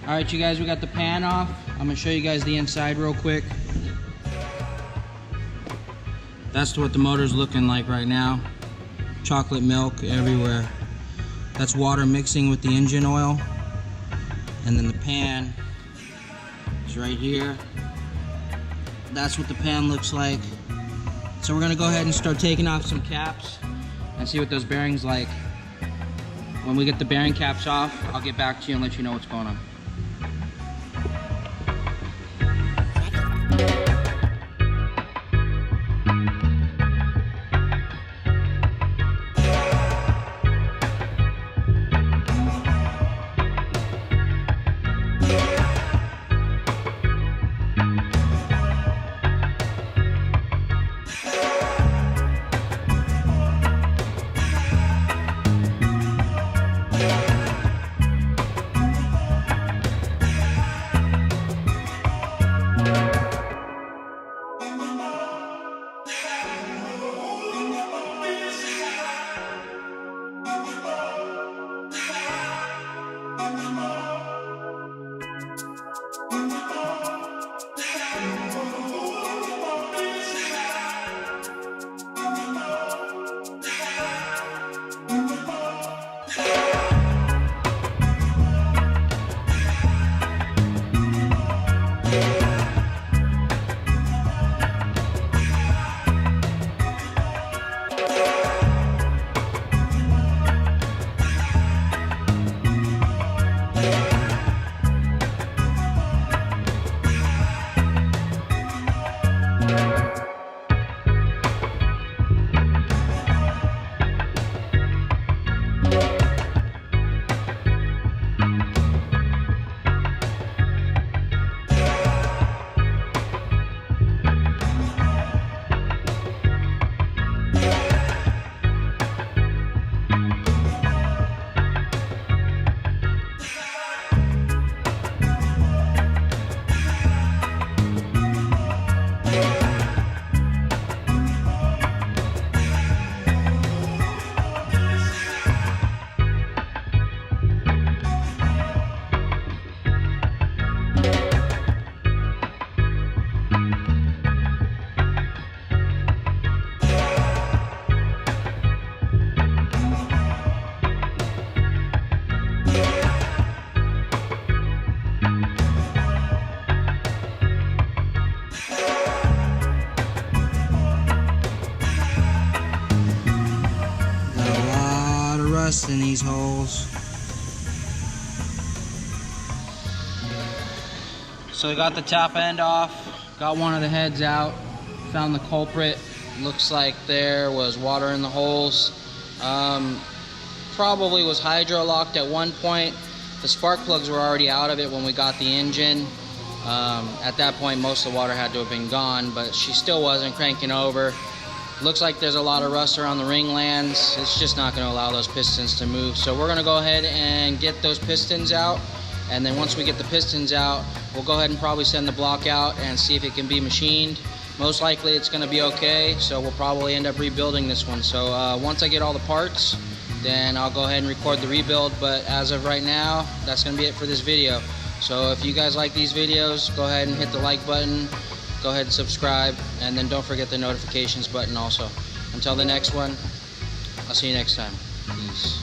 Alright you guys, we got the pan off. I'm gonna show you guys the inside real quick. That's what the motor's looking like right now. Chocolate milk everywhere. That's water mixing with the engine oil. And then the pan is right here. That's what the pan looks like. So we're gonna go ahead and start taking off some caps and see what those bearings like. When we get the bearing caps off, I'll get back to you and let you know what's going on. In these holes. So we got the top end off, got one of the heads out, found the culprit. Looks like there was water in the holes. Probably was hydro locked at one point. The spark plugs were already out of it when we got the engine. At that point most of the water had to have been gone, but she still wasn't cranking over. Looks like there's a lot of rust around the ring lands. It's just not going to allow those pistons to move. So we're going to go ahead and get those pistons out. And then once we get the pistons out, we'll go ahead and probably send the block out and see if it can be machined. Most likely it's going to be okay. So we'll probably end up rebuilding this one. So once I get all the parts, then I'll go ahead and record the rebuild. But as of right now, that's going to be it for this video. So if you guys like these videos, go ahead and hit the like button. Go ahead and subscribe, and then don't forget the notifications button also. Until the next one, I'll see you next time. Peace.